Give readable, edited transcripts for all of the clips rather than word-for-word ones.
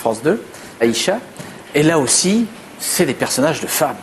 France 2, Aïcha. Et là aussi, c'est des personnages de femmes.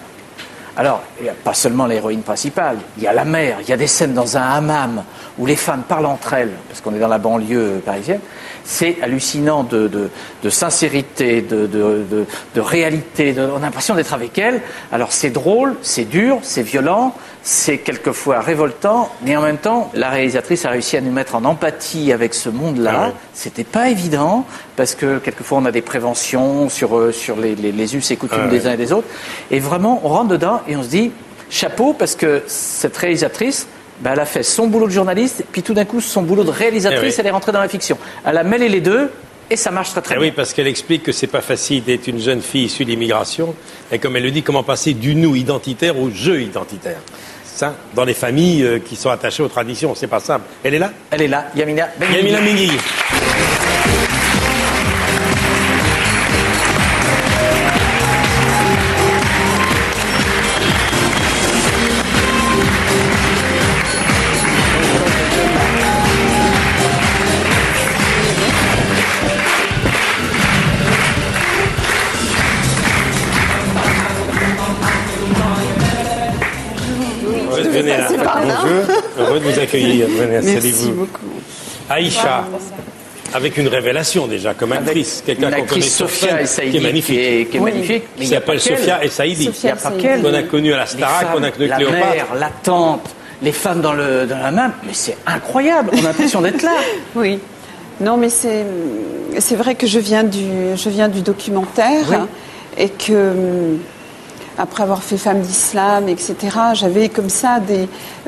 Alors, il n'y a pas seulement l'héroïne principale, il y a la mère, il y a des scènes dans un hammam où les femmes parlent entre elles, parce qu'on est dans la banlieue parisienne. C'est hallucinant de sincérité, de réalité, on a l'impression d'être avec elles. Alors c'est drôle, c'est dur, c'est violent, c'est quelquefois révoltant, mais en même temps, la réalisatrice a réussi à nous mettre en empathie avec ce monde-là. Ah ouais. C'était pas évident, parce que quelquefois on a des préventions sur les us et coutumes des uns et des autres. Et vraiment, on rentre dedans et on se dit, chapeau, parce que cette réalisatrice, elle a fait son boulot de journaliste, puis tout d'un coup, son boulot de réalisatrice, elle est rentrée dans la fiction. Elle a mêlé les deux, et ça marche très bien. Oui, parce qu'elle explique que c'est pas facile d'être une jeune fille issue de l'immigration, et comme elle le dit, comment passer du nous identitaire au je identitaire. Ça, dans les familles qui sont attachées aux traditions, c'est pas simple. Elle est là ? Elle est là, Yamina Benguigui. Venez là. Bonjour, heureux de vous accueillir. Venez, merci beaucoup. Aïcha, avec une révélation déjà, comme actrice. Quelqu'un qu'on connaît sur scène, qui est magnifique. Qui est magnifique. Qui s'appelle Sophia Essaïdi. Qu'on a connu à la Starac, qu'on a connu Cléopâtre. La mère, la tante, les femmes dans la main. Mais c'est incroyable, on a l'impression d'être là. Oui. Non, mais c'est vrai que je viens du documentaire, oui. Et que... Après avoir fait Femmes d'Islam, etc., j'avais comme ça,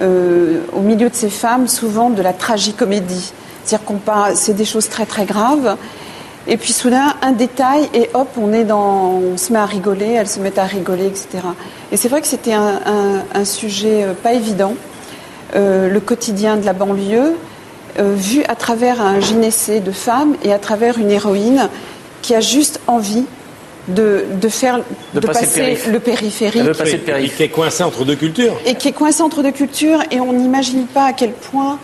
au milieu de ces femmes, souvent de la tragicomédie. C'est-à-dire c'est des choses très très graves. Et puis soudain, un détail, et hop, on se met à rigoler, elles se mettent à rigoler, etc. Et c'est vrai que c'était un sujet pas évident, le quotidien de la banlieue, vu à travers un gynécée de femmes et à travers une héroïne qui a juste envie de passer le périphérique. Et qui est coincé entre deux cultures. Et on n'imagine pas à quel point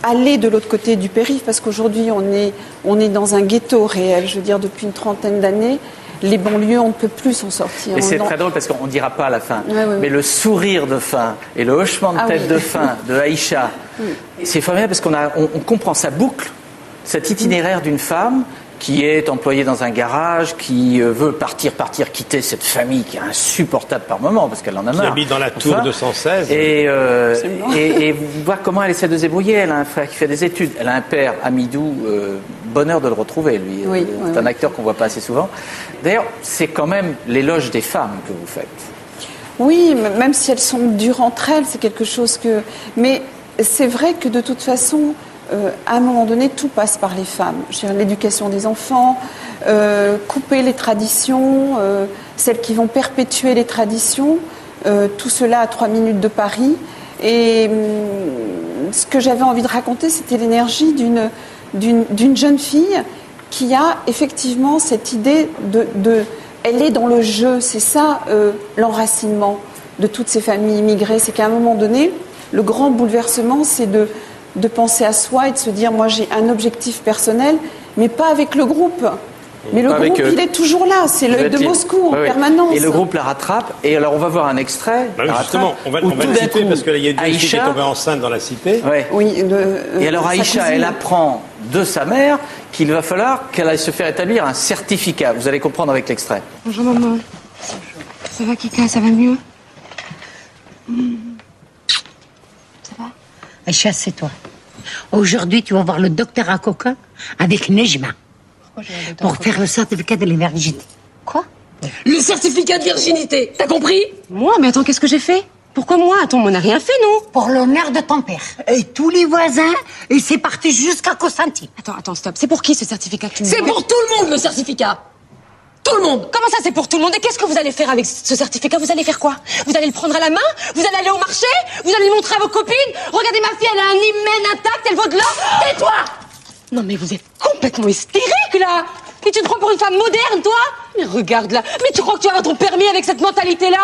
aller de l'autre côté du périph', parce qu'aujourd'hui on est dans un ghetto réel. Je veux dire, depuis une trentaine d'années, les banlieues, on ne peut plus s'en sortir. Et c'est très drôle parce qu'on ne dira pas à la fin. Oui. Mais le sourire de fin et le hochement de tête de fin de Aïcha, c'est formidable parce qu'on comprend sa boucle, cet itinéraire d'une femme qui est employée dans un garage, qui veut partir, quitter cette famille qui est insupportable par moment, parce qu'elle en a marre. Qui habite dans la tour 216. Et voir comment elle essaie de se débrouiller. Elle a un frère qui fait des études. Elle a un père, Amidou, bonheur de le retrouver, lui. Oui, c'est un acteur qu'on ne voit pas assez souvent. D'ailleurs, c'est quand même l'éloge des femmes que vous faites. Oui, même si elles sont dures entre elles, c'est quelque chose que... Mais c'est vrai que de toute façon... à un moment donné, tout passe par les femmes. Je veux dire, l'éducation des enfants, couper les traditions, celles qui vont perpétuer les traditions, tout cela à 3 minutes de Paris. Et ce que j'avais envie de raconter, c'était l'énergie d'une jeune fille qui a effectivement cette idée elle est dans le jeu. C'est ça l'enracinement de toutes ces familles immigrées. C'est qu'à un moment donné, le grand bouleversement, c'est de penser à soi et de se dire, moi j'ai un objectif personnel, mais pas avec le groupe. Mais le groupe, il est toujours là, c'est l'œil de Moscou en permanence. Et le groupe la rattrape, et alors on va voir un extrait. Justement, on va le citer parce qu'il y a une fille qui est tombée enceinte dans la cité. Oui, et alors Aïcha, elle apprend de sa mère qu'il va falloir qu'elle aille se faire établir un certificat. Vous allez comprendre avec l'extrait. Bonjour maman. Ça va Kika, ça va mieux? Aïcha, c'est toi. Aujourd'hui, tu vas voir le docteur à coca avec Nejma. Pour faire le certificat de la virginité. Quoi? Le certificat de virginité, t'as compris? Moi? Mais attends, qu'est-ce que j'ai fait? Pourquoi moi? Attends, on n'a rien fait, non? Pour l'honneur de ton père. Et tous les voisins, et c'est parti jusqu'à Constantine. Attends, stop. C'est pour qui ce certificat que tu me C'est pour tout le monde, le certificat! Tout le monde! Comment ça, c'est pour tout le monde? Et qu'est-ce que vous allez faire avec ce certificat? Vous allez faire quoi? Vous allez le prendre à la main? Vous allez aller au marché? Vous allez le montrer à vos copines? Regardez ma fille, elle a un hymen intact, elle vaut de l'or! Tais-toi! Non mais vous êtes complètement hystérique, là! Et tu te prends pour une femme moderne, toi? Mais regarde, là! Mais tu crois que tu vas avoir ton permis avec cette mentalité-là?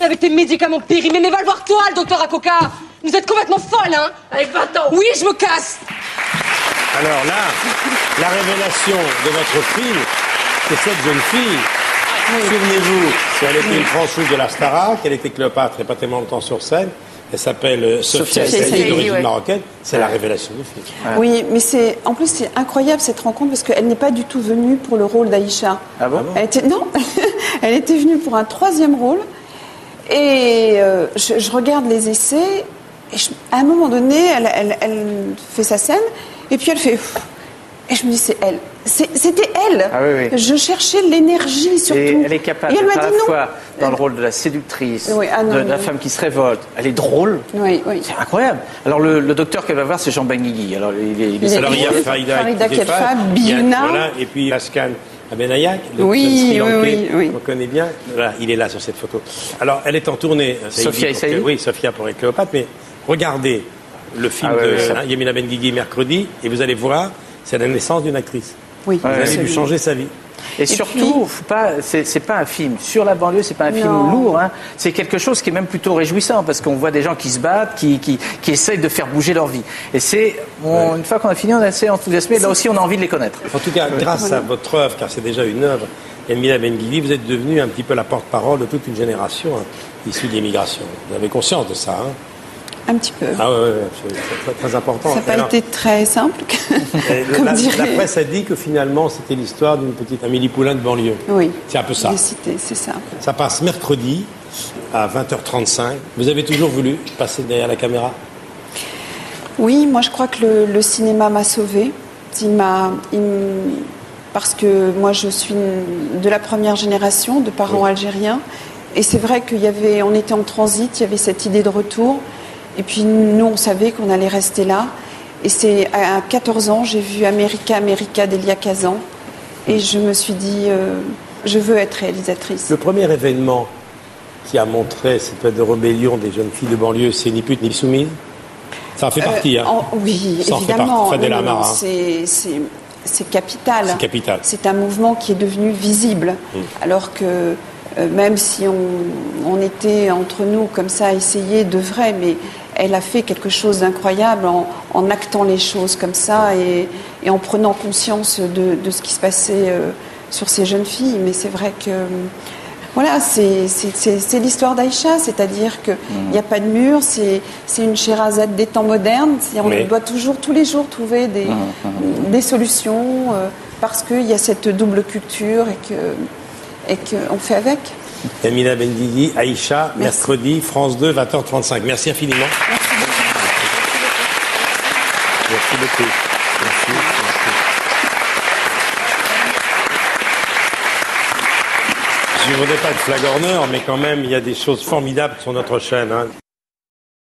Avec tes médicaments périmés? Mais va le voir toi, le docteur à coca! Vous êtes complètement folle, hein? Avec 20 ans! Oui, je me casse! Alors là, la révélation de votre film, que cette jeune fille, souvenez-vous, elle était une franchise de la Starac, elle était Cléopâtre il n'y a pas tellement longtemps sur scène. Elle s'appelle Sophia Saïdi, d'origine marocaine. C'est la révélation du film. Oui, mais en plus c'est incroyable cette rencontre parce qu'elle n'est pas du tout venue pour le rôle d'Aïcha. Ah bon? Non, elle était venue pour un 3e rôle. Et je regarde les essais. Et à un moment donné, elle fait sa scène. Et puis elle fait... Et je me dis, c'est elle. C'était elle. Ah oui, oui. Je cherchais l'énergie surtout. Et elle est capable et elle d'être m'a à dit la non. fois dans le rôle de la séductrice, Oui, de la femme qui se révolte. Elle est drôle. Oui, oui. C'est incroyable. Alors le docteur qu'elle va voir, c'est Jean Benguigui. Alors Alors il y a Farida Kelfa, Biouna. Voilà, et puis Laskan Abenayak, le Oui, Sri Lankais, oui. qu'on connaît bien. Voilà, il est là sur cette photo. Alors elle est en tournée. Sophia Saïdi. Oui, Sophia pour Cléopâtre, mais regardez le film de Yamina Benguigui mercredi et vous allez voir, c'est la naissance d'une actrice. Oui, Vous allez lui changer sa vie. Et surtout, c'est pas un film sur la banlieue, c'est pas un film lourd. Hein. C'est quelque chose qui est même plutôt réjouissant parce qu'on voit des gens qui se battent, qui essayent de faire bouger leur vie. Et une fois qu'on a fini, on est assez enthousiasmé. Là aussi, on a envie de les connaître. En tout cas, grâce à votre œuvre, car c'est déjà une œuvre, Yamina Benguigui, vous êtes devenue un petit peu la porte-parole de toute une génération issue de l'immigration. Vous avez conscience de ça, hein? Un petit peu. Ah ouais, c'est très, très important. Ça n'a pas été très simple, comme la presse a dit que finalement, c'était l'histoire d'une petite Amélie Poulain de banlieue. Oui. C'est un peu ça. C'est ça. Ça passe mercredi à 20h35. Vous avez toujours voulu passer derrière la caméra? Oui, moi je crois que le cinéma m'a sauvée. Parce que moi je suis de la première génération de parents algériens. Et c'est vrai on était en transit, il y avait cette idée de retour. Et puis nous, on savait qu'on allait rester là. Et c'est à 14 ans, j'ai vu America d'Elia Kazan. Et je me suis dit, je veux être réalisatrice. Le premier événement qui a montré cette espèce de rébellion des jeunes filles de banlieue, c'est Ni pute ni soumise. Ça en fait partie, hein? Oui, ça évidemment. Fadel Amara. C'est capital. C'est capital. C'est un mouvement qui est devenu visible. Alors que même si on était entre nous comme ça à essayer de vrai, mais elle a fait quelque chose d'incroyable en actant les choses comme ça et en prenant conscience de ce qui se passait sur ces jeunes filles. Mais c'est vrai que voilà, c'est l'histoire d'Aïcha, c'est-à-dire qu'il n'y a pas de mur, c'est une Sherazade des temps modernes. On doit toujours, tous les jours, trouver des solutions parce qu'il y a cette double culture et qu'on fait avec. Yamina Benguigui, Aïcha, mercredi, France 2, 20h35. Merci infiniment. Merci beaucoup. Merci. Je ne voudrais pas être flagorneur, mais quand même, il y a des choses formidables sur notre chaîne. Hein.